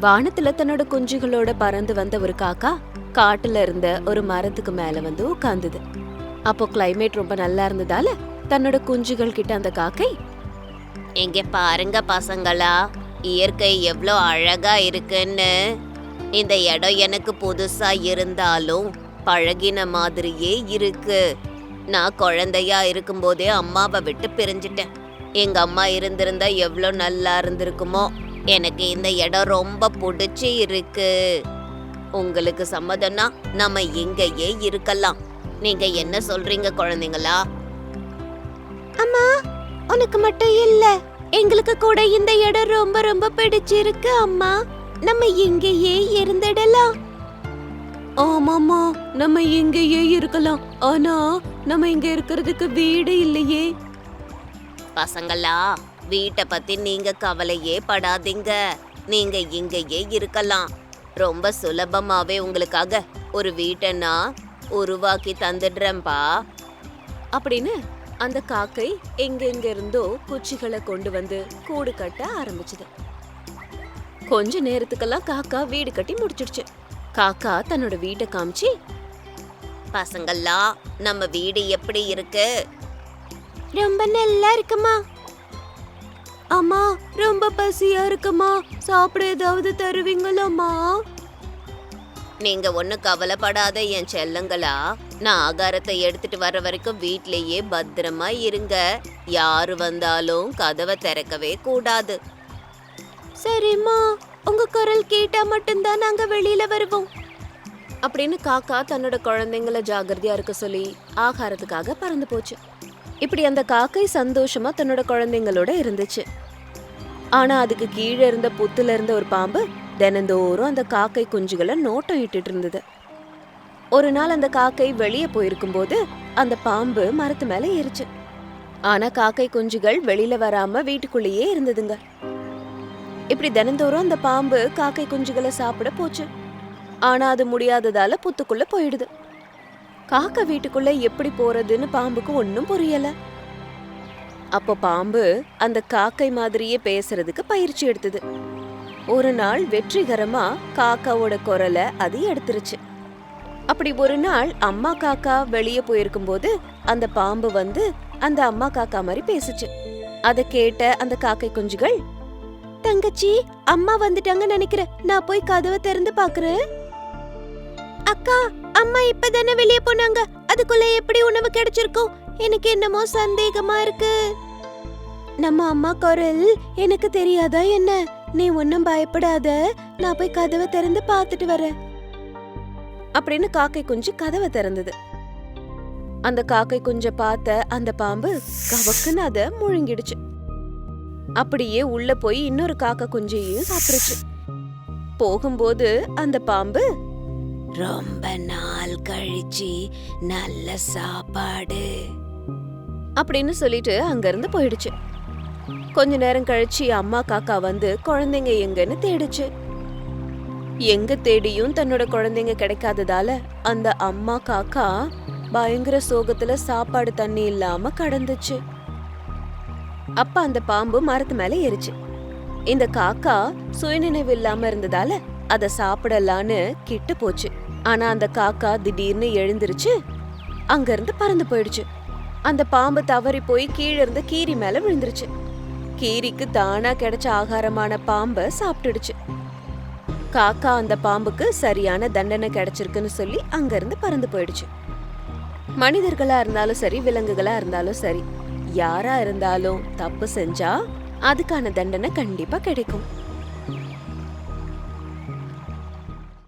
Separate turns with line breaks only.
வானத்துல தன்னோட குஞ்சுகளோட பறந்து வந்த ஒரு காக்கா காட்டுல இருந்த ஒரு மரத்துக்கு மேல வந்து உட்கார்ந்தது. அப்போ கிளைமேட் ரொம்ப நல்லா இருந்ததால தன்னோட குஞ்சுகள் கிட்ட அந்த காக்கை,
இங்க பாருங்க பசங்களா, இயற்கை எவ்வளோ அழகா இருக்குன்னு. இந்த இடம் எனக்கு புதுசா இருந்தாலும் பழகின மாதிரியே இருக்கு. நான் குழந்தையா இருக்கும்போதே அம்மாவை விட்டு பிரிஞ்சிட்டேன். எங்க அம்மா இருந்திருந்தா எவ்வளோ நல்லா இருந்திருக்குமோ. எனக்கு இந்த இடம் ரொம்ப பிடிச்சி இருக்கு. உங்களுக்கு சம்மதம்னா நம்ம இங்கேயே இருக்கலாம். நீங்க என்ன சொல்றீங்க குழந்தைங்களா?
அம்மா, உனக்கு மட்டும் இல்ல, எங்களுக்கு கூட இந்த இடம் ரொம்ப ரொம்ப பிடிச்சிருக்கு அம்மா. நம்ம இங்கேயே இருந்துடலாம். ஆமாமா, நம்ம இங்கேயே இருக்கலாம். ஆனா நம்ம இங்க இருக்கிறதுக்கு வீடு இல்லையே.
பசங்களா, வீட்டை பத்தி நீங்க கவலையே படாதீங்க. நீங்க இங்கேயே இருக்கலாம். ரொம்ப சுலபமாவே உங்களுக்காக ஒரு வீட்டை நான் உருவாக்கி தந்துடுறேன்பா
அப்படின்னு அந்த காக்கை எங்கெங்க இருந்தோ குச்சிகளை கொண்டு வந்து கூடு கட்ட ஆரம்பிச்சது. கொஞ்ச நேரத்துக்கெல்லாம் காக்கா வீடு கட்டி முடிச்சிடுச்சு. காக்கா தன்னோட வீட்டை காமிச்சு,
பசங்களா, நம்ம வீடு எப்படி இருக்கு?
ரொம்ப நல்லா இருக்குமா. அம்மா, ரொம்ப பசியா இருக்குமா, சாப்பிட ஏதாவது தருவீங்களாம்மா?
நீங்க ஒன்னும் கவலைப்படாத என் செல்லங்களா. நான் ஆகாரத்தை எடுத்துட்டு வர வரைக்கும் வீட்லயே பத்திரமா இருங்க. யாரு வந்தாலும் கதவை திறக்கவே கூடாது.
சரிம்மா, உங்க குரல் கேட்டா மட்டும்தான் நாங்க வெளியில வருவோம் அப்படின்னு காக்கா தன்னோட குழந்தைங்கள ஜாகிரதையா இருக்க சொல்லி ஆகாரத்துக்காக பறந்து போச்சு. இப்படி அந்த காக்கை சந்தோஷமா தன்னோட குழந்தைங்களோட இருந்துச்சு. ஆனா அதுக்கு கீழே இருந்த புத்துல இருந்த ஒரு பாம்பு தினந்தோறும் அந்த காக்கை குஞ்சுகளை நோட்டம் இட்டுட்டு இருந்தது. ஒரு நாள் அந்த காக்கை வெளியே போயிருக்கும் போது அந்த பாம்பு மரத்து மேல ஏறிச்சு. ஆனா காக்கை குஞ்சுகள் வெளியில வராம வீட்டுக்குள்ளேயே இருந்ததுங்க. இப்படி தினந்தோறும் அந்த பாம்பு காக்கை குஞ்சுகளை சாப்பிட போச்சு. ஆனா அது முடியாததால புத்துக்குள்ள போயிடுது. காக்கா வீட்டுக்குள்ள எப்படி போறதுன்னு பாம்புக்கு ஒன்னும் புரியல. அப்போ பாம்பு அந்த காக்கை மாதிரியே பேசுறதுக்கு பயிற்சி எடுத்தது. ஒரு நாள் வெற்றிகரமா காக்காவோட குரலை அது எடுத்துருச்சு. அப்படி ஒரு நாள் அம்மா காக்கா வெளியே போயிருக்கும் போது அந்த பாம்பு வந்து அந்த அம்மா காக்கா மாதிரி பேசுச்சு. அதை கேட்ட அந்த காக்கை குஞ்சுகள், தங்கச்சி, அம்மா வந்துட்டாங்க நினைக்கிறேன், நான் போய் கதவை திறந்து பாக்குறேன். அக்கா, அம்மா இப்பதானே வெளியே போனாங்க, அதுக்குள்ள எப்படி உணவு கிடைச்சிருக்கும்? எனக்கு என்னமோ சந்தேகமா இருக்கு. நம்ம அம்மா குரல் எனக்கு தெரியாதா என்ன? நீ ஒன்னும் பயப்படாத, நான் போய் கதவை திறந்து பாத்துட்டு வரேன் அப்படின்னு காக்கை குஞ்சு கதவை திறந்தது. அந்த காக்கை குஞ்ச பார்த்த அந்த பாம்பு கவக்குன்னு அத முழுங்கிடுச்சு. அப்படியே உள்ள போய் இன்னொரு காக்கா குஞ்சையும் சாப்பிடுச்சு. போகும்போது அந்த பாம்பு,
ரொம்ப நாள் கழிச்சு நல்ல சாப்பாடு
அப்படின்னு சொல்லிட்டு அங்கிருந்து போயிடுச்சு. கொஞ்ச நேரம் கழிச்சு அம்மா காக்கா வந்து குழந்தைங்க எங்கன்னு தேடுச்சு. எங்க தேடியும் தன்னோட குழந்தைங்க கிடைக்காததால அந்த அம்மா காக்கா பயங்கர சோகத்துல சாப்பாடு தண்ணி இல்லாம கடந்துச்சு. அப்ப அந்த பாம்பு மரத்து மேல ஏறிச்சு. இந்த காக்கா சுயநினைவு இல்லாம இருந்ததால அத சாப்பிடலான்னு கிட்ட போச்சு. ஆனா அந்த காக்கா திடீர்னு எழுந்திருச்சு அங்க இருந்து பறந்து போயிடுச்சு. அந்த பாம்பு தவறி போய் கீழே இருந்த கீரி மேல விழுந்துருச்சு. கீரிக்கு தானா கிடைச்ச ஆகாரமான பாம்பை சாப்பிட்டுடுச்சு. காக்கா அந்த பாம்புக்கு சரியான தண்டனை கிடைச்சிருக்குன்னு சொல்லி அங்க இருந்து பறந்து போயிடுச்சு. மனிதர்களா இருந்தாலும் சரி, விலங்குகளா இருந்தாலும் சரி, யாரா இருந்தாலும் தப்பு செஞ்சா அதுக்கான தண்டனை கண்டிப்பா கிடைக்கும்.